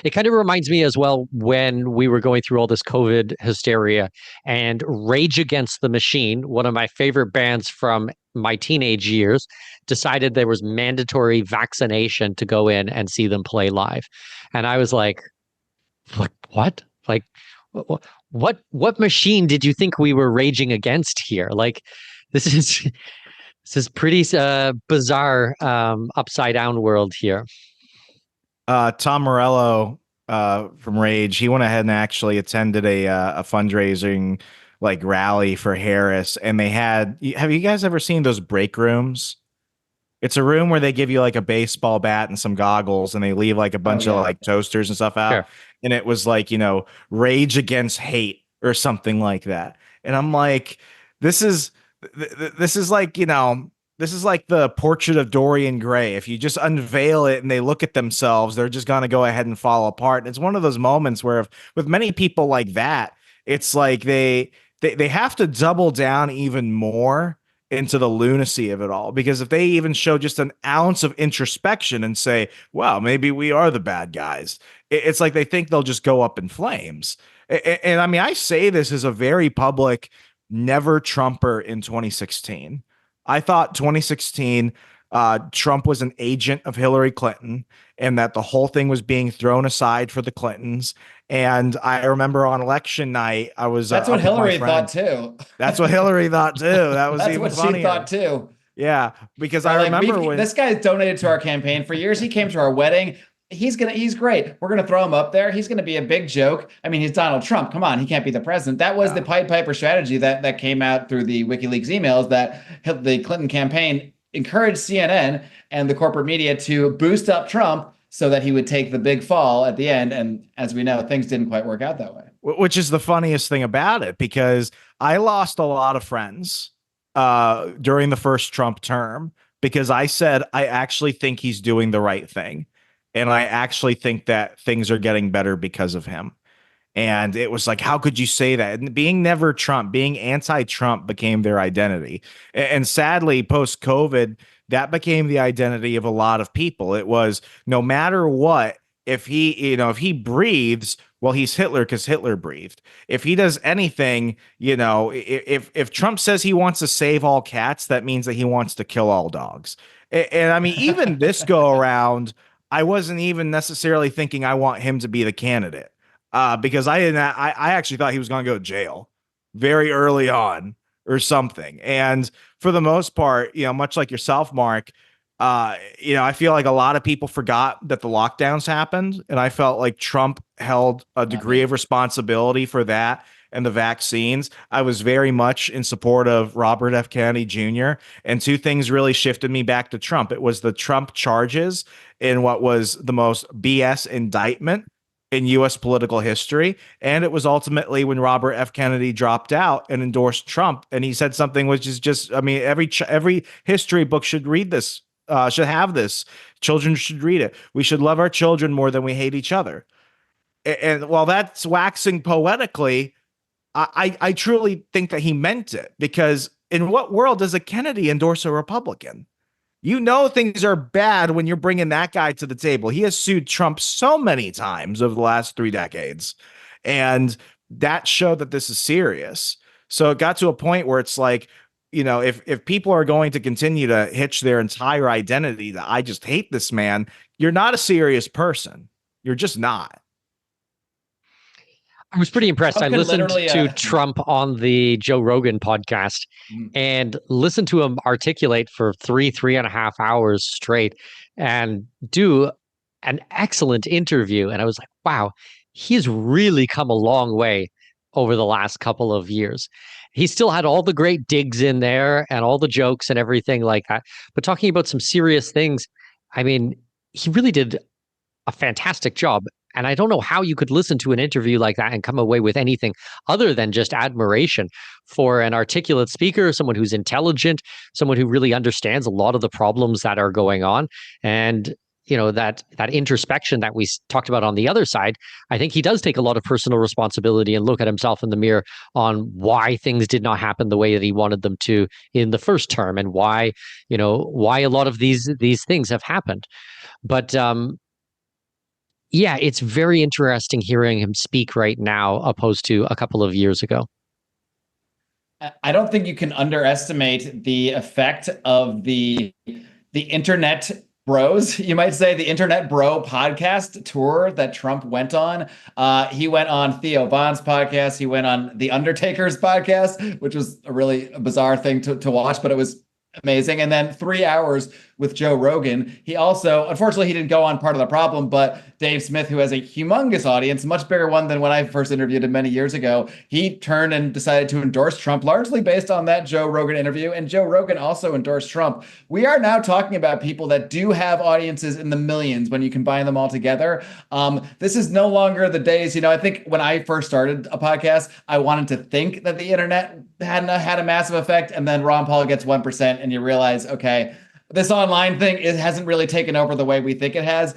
It kind of reminds me as well when we were going through all this COVID hysteria and Rage Against the Machine, one of my favorite bands from my teenage years, decided there was mandatory vaccination to go in and see them play live. And I was like, what? Like, what machine did you think we were raging against here? Like, this is this is pretty bizarre upside down world here. Tom Morello from Rage, he went ahead and actually attended a fundraising like rally for Harris, and they had. Have you guys ever seen those break rooms? It's a room where they give you like a baseball bat and some goggles, and they leave like a Oh bunch of yeah. like toasters and stuff out. Sure. And it was like, Rage Against Hate or something like that. And I'm like, this is this is like, this is like the portrait of Dorian Gray. If you just unveil it and they look at themselves, they're just gonna go ahead and fall apart. And it's one of those moments where with many people like that, it's like they have to double down even more into the lunacy of it all. Because if they even show just an ounce of introspection and say, wow, maybe we are the bad guys, it's like they think they'll just go up in flames. And I mean, I say this as a very public never Trumper in 2016. I thought 2016, Trump was an agent of Hillary Clinton and that the whole thing was being thrown aside for the Clintons. And I remember on election night, I was That's up what with my Hillary thought friend. too. That's what Hillary thought too. That was That's even what she funnier. thought too. Yeah, because They're I like, remember when this guy's donated to our campaign for years. He came to our wedding. He's great. We're gonna throw him up there. He's gonna be a big joke. I mean, he's Donald Trump. Come on, he can't be the president. That was the Pied Piper strategy that came out through the WikiLeaks emails that the Clinton campaign encouraged CNN and the corporate media to boost up Trump so that he would take the big fall at the end. And as we know, things didn't quite work out that way. which is the funniest thing about it, because I lost a lot of friends during the first Trump term because I said I actually think he's doing the right thing. And I actually think that things are getting better because of him. And it was like, how could you say that? And being never Trump, being anti-Trump became their identity. And sadly, post-COVID, that became the identity of a lot of people. It was no matter what, if he breathes, well, he's Hitler because Hitler breathed. If he does anything, if Trump says he wants to save all cats, that means that he wants to kill all dogs. And I mean, even this go around, I wasn't even necessarily thinking I want him to be the candidate. Because I didn't. I actually thought he was going to go to jail very early on or something. And for the most part, much like yourself, Mark, I feel like a lot of people forgot that the lockdowns happened, and I felt like Trump held a degree of responsibility for that and the vaccines. I was very much in support of Robert F. Kennedy Jr., and two things really shifted me back to Trump. It was the Trump charges in what was the most BS indictment in U.S. political history. And it was ultimately when Robert F. Kennedy dropped out and endorsed Trump. And he said something which is just, I mean, every history book should read this, should have this. Children should read it. We should love our children more than we hate each other. And while that's waxing poetically, I truly think that he meant it, because in what world does a Kennedy endorse a Republican? Things are bad when you're bringing that guy to the table. He has sued Trump so many times over the last 3 decades, and that showed that this is serious. So it got to a point where it's like, if people are going to continue to hitch their entire identity that I just hate this man, you're not a serious person. You're just not. I was pretty impressed. I Trump could listened literally, to Trump on the Joe Rogan podcast and listened to him articulate for 3.5 hours straight and do an excellent interview. And I was like, wow, he's really come a long way over the last couple of years. He still had all the great digs in there and all the jokes and everything like that. But talking about some serious things, I mean, he really did a fantastic job. And I don't know how you could listen to an interview like that and come away with anything other than just admiration for an articulate speaker, someone who's intelligent, someone who really understands a lot of the problems that are going on. And, that introspection that we talked about on the other side, I think he does take a lot of personal responsibility and look at himself in the mirror on why things did not happen the way that he wanted them to in the first term, and why a lot of these things have happened. But yeah, it's very interesting hearing him speak right now, opposed to a couple of years ago. I don't think you can underestimate the effect of the internet bros, you might say, the internet bro podcast tour that Trump went on. He went on Theo Von's podcast. He went on The Undertaker's podcast, which was a really bizarre thing to watch, but it was amazing. And then 3 hours with Joe Rogan. He also, unfortunately, he didn't go on Part of the Problem, but Dave Smith, who has a humongous audience, much bigger one than when I first interviewed him many years ago, he turned and decided to endorse Trump largely based on that Joe Rogan interview. And Joe Rogan also endorsed Trump. We are now talking about people that do have audiences in the millions when you combine them all together. This is no longer the days, I think when I first started a podcast, I wanted to think that the internet had a massive effect. And then Ron Paul gets 1% and you realize, okay, this online thing, it hasn't really taken over the way we think it has.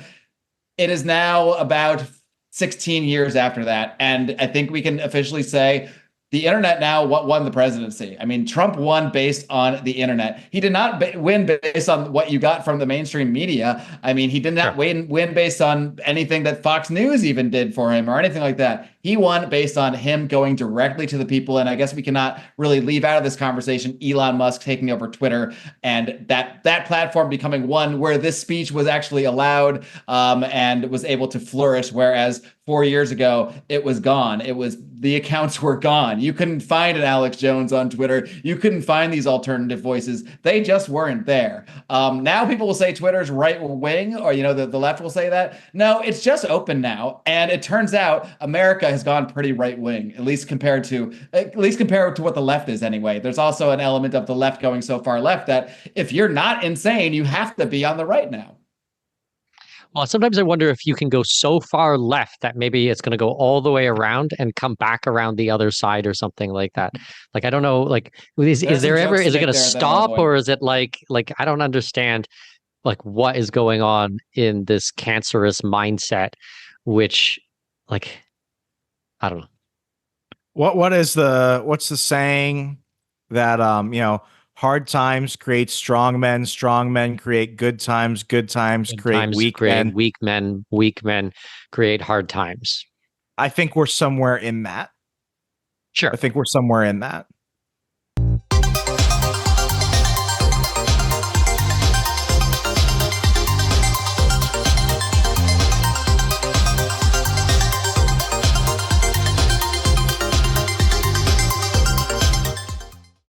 It is now about 16 years after that. And I think we can officially say the internet now won the presidency. I mean, Trump won based on the internet. He did not win based on what you got from the mainstream media. I mean, he did not win based on anything that Fox News even did for him or anything like that. He won based on him going directly to the people. And I guess we cannot really leave out of this conversation Elon Musk taking over Twitter and that platform becoming one where this speech was actually allowed and was able to flourish. Whereas 4 years ago, it was gone. The accounts were gone. You couldn't find an Alex Jones on Twitter. You couldn't find these alternative voices. They just weren't there. Now people will say Twitter's right wing, or the left will say that. No, it's just open now, and it turns out America has gone pretty right wing, at least compared to what the left is anyway. There's also an element of the left going so far left that if you're not insane, you have to be on the right now. Well, sometimes I wonder if you can go so far left that maybe it's going to go all the way around and come back around the other side or something like that. Like, I don't know, like, is there ever, is it going to stop, or is it like, I don't understand, like, what is going on in this cancerous mindset, which, like, I don't know. What's the saying that, hard times create strong men create good times create weak men. Weak men create hard times. I think we're somewhere in that. Sure. I think we're somewhere in that.